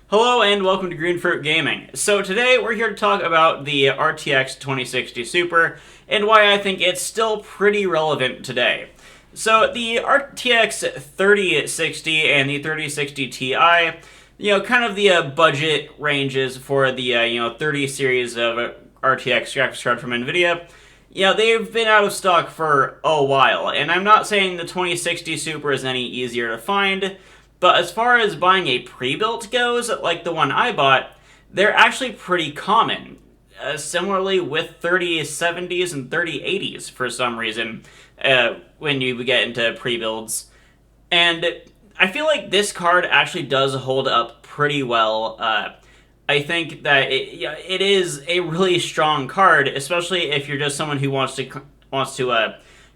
Hello and welcome to Greenfruit Gaming. So today we're here to talk about the RTX 2060 Super and why I think it's still pretty relevant today. So the RTX 3060 and the 3060 Ti, kind of the budget ranges for the 30 series of RTX graphics card from Nvidia. They've been out of stock for a while, and I'm not saying the 2060 Super is any easier to find. But as far as buying a pre-built goes, like the one I bought, they're actually pretty common. Similarly with 3070s and 3080s for some reason, when you get into pre-builds. And I feel like this card actually does hold up pretty well. I think that it is a really strong card, especially if you're just someone who wants to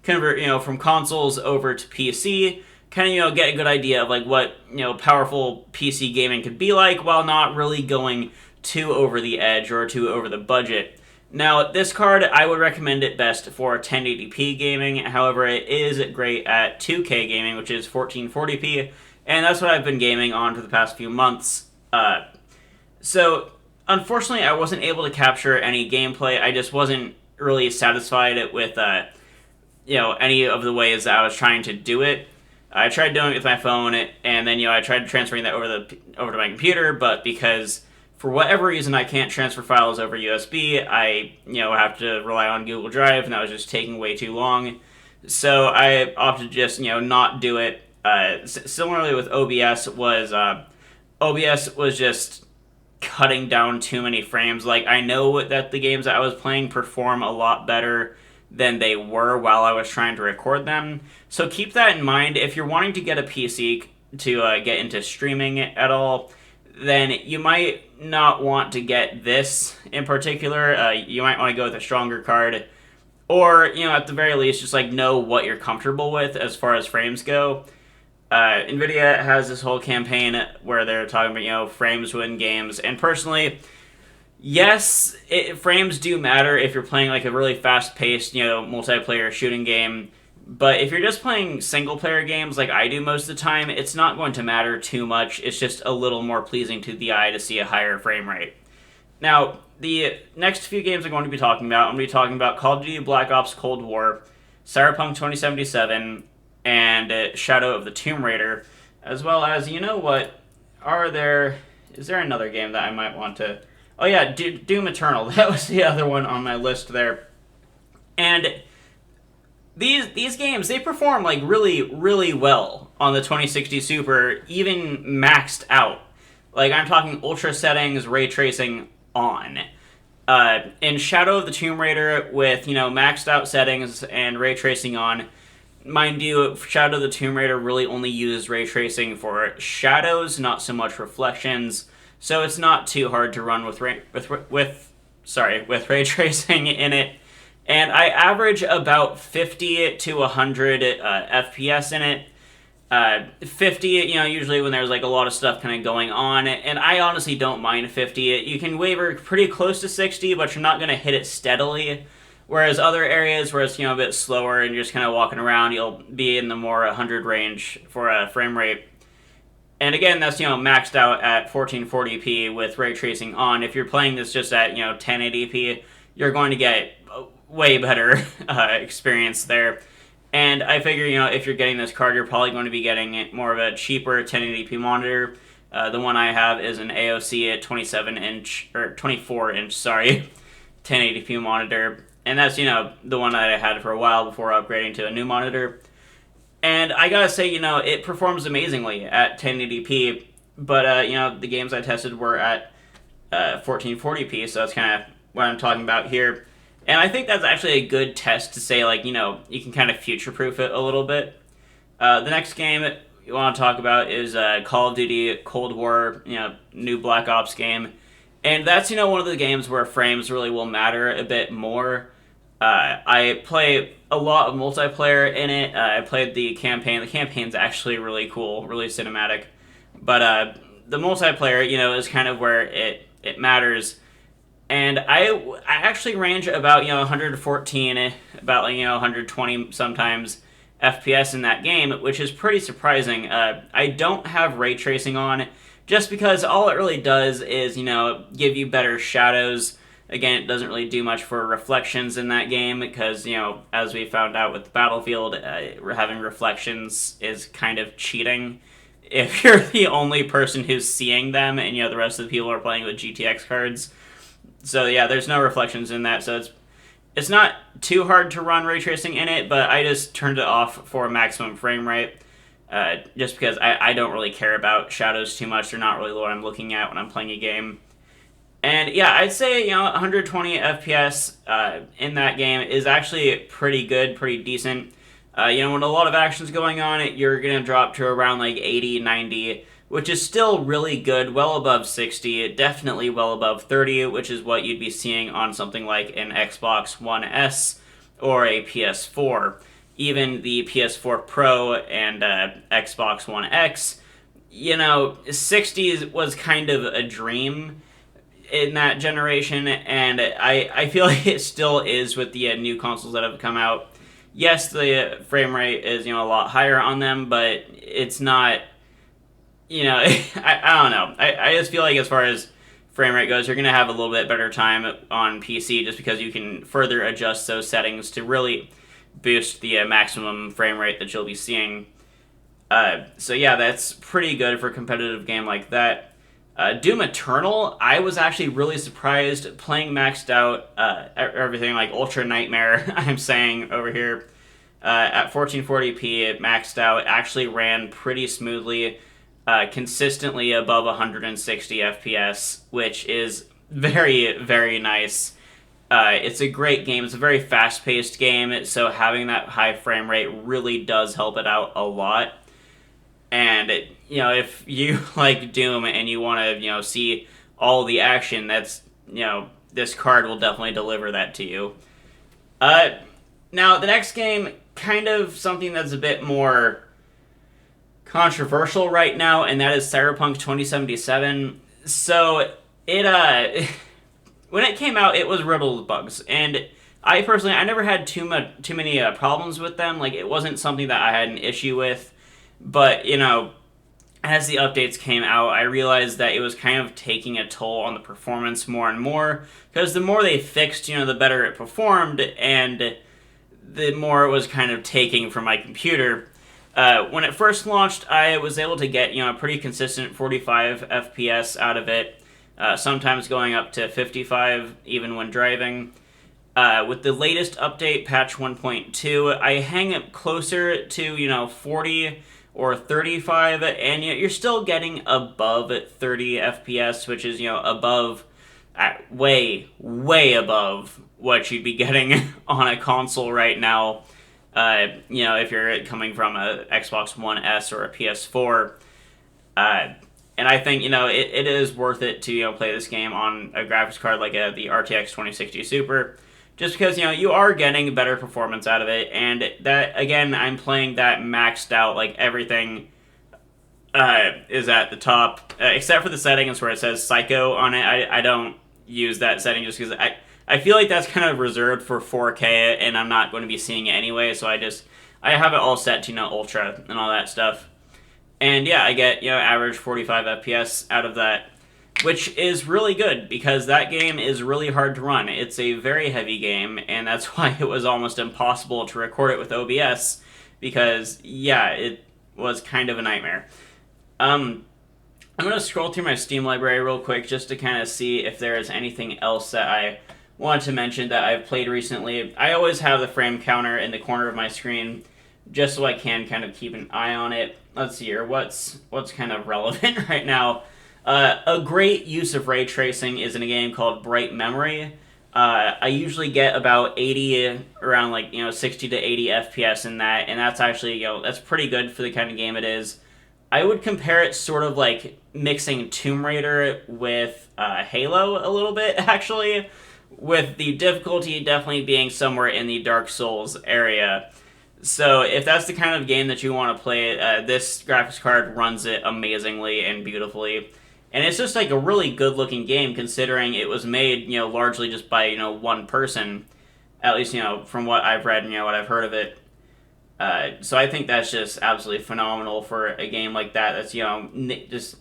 convert from consoles over to PC. Kind of get a good idea of like what powerful PC gaming could be like while not really going too over the edge or too over the budget. Now, this card, I would recommend it best for 1080p gaming. However, it is great at 2K gaming, which is 1440p, and that's what I've been gaming on for the past few months. So, unfortunately, I wasn't able to capture any gameplay. I just wasn't really satisfied with any of the ways that I was trying to do it. I tried doing it with my phone, and then I tried transferring that over to my computer, but because for whatever reason I can't transfer files over USB, I have to rely on Google Drive, and that was just taking way too long. So I opted to just not do it. Similarly with OBS was just cutting down too many frames. Like, I know that the games that I was playing perform a lot better than they were while I was trying to record them. So keep that in mind. If you're wanting to get a PC to get into streaming at all, then you might not want to get this in particular. You might want to go with a stronger card, or at the very least, just know what you're comfortable with as far as frames go. Nvidia has this whole campaign where they're talking about frames win games, and personally, yes, frames do matter if you're playing a really fast-paced, multiplayer shooting game. But if you're just playing single-player games like I do most of the time, it's not going to matter too much. It's just a little more pleasing to the eye to see a higher frame rate. Now, the next few games I'm going to be talking about, I'm going to be talking about Call of Duty Black Ops Cold War, Cyberpunk 2077, and Shadow of the Tomb Raider, as well as, is there another game that I might want to... Oh yeah, Doom Eternal. That was the other one on my list there. And these games, they perform really, really well on the 2060 Super, even maxed out. I'm talking ultra settings, ray tracing on. In Shadow of the Tomb Raider with, maxed out settings and ray tracing on, mind you, Shadow of the Tomb Raider really only uses ray tracing for shadows, not so much reflections. So it's not too hard to run with ray tracing in it. And I average about 50 to 100 FPS in it. 50, usually when there's a lot of stuff kind of going on. And I honestly don't mind 50. You can waver pretty close to 60, but you're not going to hit it steadily. Whereas other areas where it's a bit slower and you're just kind of walking around, you'll be in the more 100 range for a frame rate. And again, that's, maxed out at 1440p with ray tracing on. If you're playing this just at, 1080p, you're going to get a way better experience there. And I figure, if you're getting this card, you're probably going to be getting more of a cheaper 1080p monitor. The one I have is an AOC at 24-inch, 1080p monitor. And that's, the one that I had for a while before upgrading to a new monitor. And I gotta say, it performs amazingly at 1080p, but, the games I tested were at 1440p, so that's kind of what I'm talking about here. And I think that's actually a good test to say, you can kind of future-proof it a little bit. The next game you want to talk about is Call of Duty Cold War, new Black Ops game. And that's, one of the games where frames really will matter a bit more. I play a lot of multiplayer in it. I played the campaign. The campaign's actually really cool, really cinematic. But the multiplayer, is kind of where it matters. And I actually range about 114, about 120 sometimes FPS in that game, which is pretty surprising. I don't have ray tracing on, just because all it really does is, give you better shadows. Again, it doesn't really do much for reflections in that game because, as we found out with Battlefield, having reflections is kind of cheating if you're the only person who's seeing them and, the rest of the people are playing with GTX cards. So, yeah, there's no reflections in that, so it's not too hard to run ray tracing in it, but I just turned it off for maximum frame rate. Just because I don't really care about shadows too much. They're not really what I'm looking at when I'm playing a game. And yeah, I'd say, 120 FPS in that game is actually pretty good, pretty decent. When a lot of action's going on, you're going to drop to around like 80, 90, which is still really good, well above 60, definitely well above 30, which is what you'd be seeing on something like an Xbox One S or a PS4. Even the PS4 Pro and Xbox One X, 60 was kind of a dream in that generation, and I feel like it still is with the new consoles that have come out. Yes, the frame rate is, a lot higher on them, but it's not, I don't know. I just feel like as far as frame rate goes, you're going to have a little bit better time on PC just because you can further adjust those settings to really boost the maximum frame rate that you'll be seeing. So yeah, that's pretty good for a competitive game like that. Doom Eternal, I was actually really surprised playing maxed out everything like Ultra Nightmare, I'm saying over here, at 1440p, it maxed out, actually ran pretty smoothly, consistently above 160 FPS, which is very, very nice. It's a great game. It's a very fast-paced game, so having that high frame rate really does help it out a lot. And, if you like Doom and you want to, see all the action, that's, this card will definitely deliver that to you. Now, the next game, kind of something that's a bit more controversial right now, and that is Cyberpunk 2077. So, when it came out, it was riddled with bugs, and I never had too many problems with them. Like, it wasn't something that I had an issue with. But, as the updates came out, I realized that it was kind of taking a toll on the performance more and more, because the more they fixed, the better it performed, and the more it was kind of taking from my computer. When it first launched, I was able to get, a pretty consistent 45 FPS out of it, sometimes going up to 55 even when driving. With the latest update, patch 1.2, I hang it closer to, 40 or 35, and you're still getting above 30 FPS, which is, above, way, way above what you'd be getting on a console right now, if you're coming from a Xbox One S or a PS4. And I think, it is worth it to, play this game on a graphics card like the RTX 2060 Super. Just because, you are getting better performance out of it, and that, again, I'm playing that maxed out, like, everything is at the top, except for the settings where it says Psycho on it. I don't use that setting just because I feel like that's kind of reserved for 4K, and I'm not going to be seeing it anyway, so I have it all set to, Ultra and all that stuff. And yeah, I get, average 45 FPS out of that, which is really good, because that game is really hard to run. It's a very heavy game, and that's why it was almost impossible to record it with OBS, because, yeah, it was kind of a nightmare. I'm going to scroll through my Steam library real quick, just to kind of see if there is anything else that I wanted to mention that I've played recently. I always have the frame counter in the corner of my screen, just so I can kind of keep an eye on it. Let's see here, what's kind of relevant right now. A great use of ray tracing is in a game called Bright Memory. I usually get about 80, around 60 to 80 FPS in that, and that's actually, that's pretty good for the kind of game it is. I would compare it sort of like mixing Tomb Raider with Halo a little bit, actually, with the difficulty definitely being somewhere in the Dark Souls area. So if that's the kind of game that you want to play, this graphics card runs it amazingly and beautifully. And it's just like a really good-looking game, considering it was made, largely just by, one person. At least, from what I've read and, what I've heard of it. So I think that's just absolutely phenomenal for a game like that. That's, just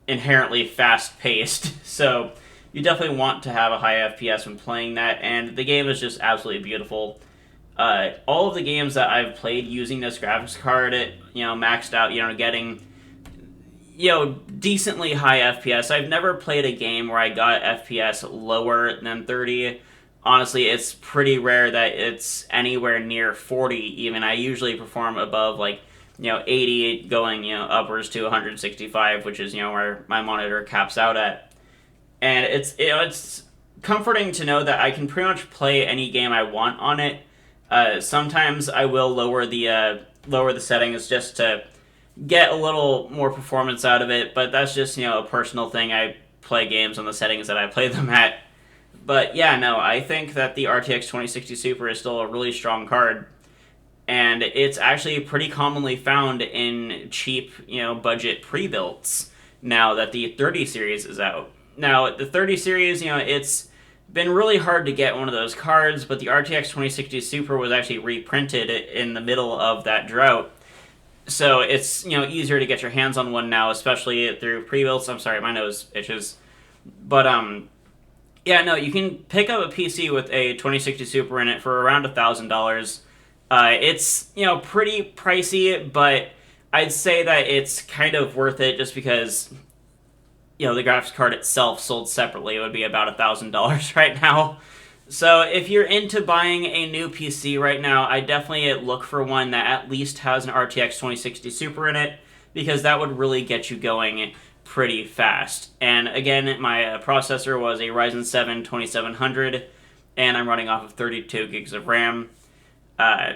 inherently fast-paced. So you definitely want to have a high FPS when playing that, and the game is just absolutely beautiful. All of the games that I've played using this graphics card, maxed out, getting decently high FPS. I've never played a game where I got FPS lower than 30. Honestly, it's pretty rare that it's anywhere near 40 even. I usually perform above 80 going, upwards to 165, which is, where my monitor caps out at. And it's comforting to know that I can pretty much play any game I want on it. Sometimes I will lower the settings just to get a little more performance out of it, but that's just, a personal thing. I play games on the settings that I play them at. But yeah, no, I think that the RTX 2060 Super is still a really strong card, and it's actually pretty commonly found in cheap, budget pre-builds now that the 30 series is out. Now, the 30 series, it's been really hard to get one of those cards, but the RTX 2060 Super was actually reprinted in the middle of that drought. So it's, easier to get your hands on one now, especially through pre-builds. I'm sorry, my nose itches. But, yeah, no, you can pick up a PC with a 2060 Super in it for around $1,000. It's, pretty pricey, but I'd say that it's kind of worth it just because, the graphics card itself sold separately. It would be about $1,000 right now. So if you're into buying a new PC right now, I definitely look for one that at least has an RTX 2060 Super in it, because that would really get you going pretty fast. And again, my processor was a Ryzen 7 2700, and I'm running off of 32 gigs of RAM. My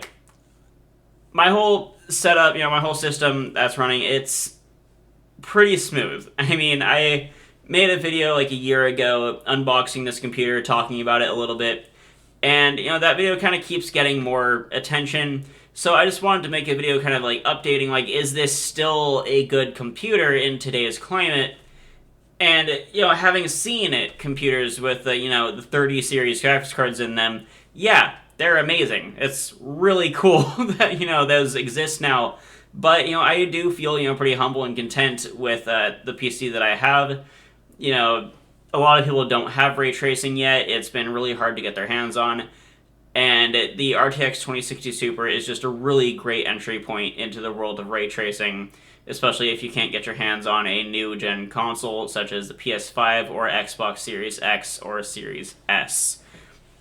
whole setup, my whole system that's running, it's pretty smooth. I mean, I made a video like a year ago unboxing this computer, talking about it a little bit, and that video kind of keeps getting more attention, so I just wanted to make a video kind of updating, is this still a good computer in today's climate? And having seen computers with the 30 series graphics cards in them, yeah, they're amazing. It's really cool that those exist now. But I do feel pretty humble and content with the PC that I have. A lot of people don't have ray tracing yet. It's been really hard to get their hands on. And the RTX 2060 Super is just a really great entry point into the world of ray tracing, especially if you can't get your hands on a new gen console such as the PS5 or Xbox Series X or Series S.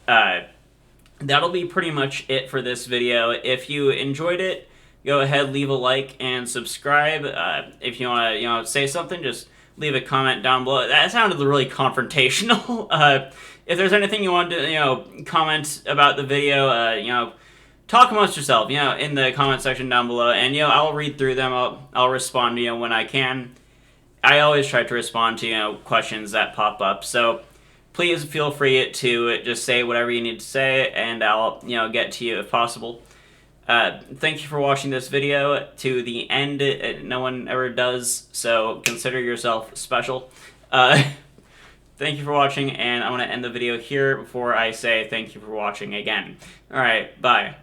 That'll be pretty much it for this video. If you enjoyed it, go ahead, leave a like and subscribe. If you want to, say something, just leave a comment down below. That sounded really confrontational. If there's anything you want to, comment about the video, talk amongst yourself, in the comment section down below, and, I'll read through them. I'll respond, when I can. I always try to respond to, questions that pop up, so please feel free to just say whatever you need to say, and I'll, get to you if possible. Thank you for watching this video to the end. No one ever does, so consider yourself special. Thank you for watching, and I'm going to end the video here before I say thank you for watching again. Alright, bye.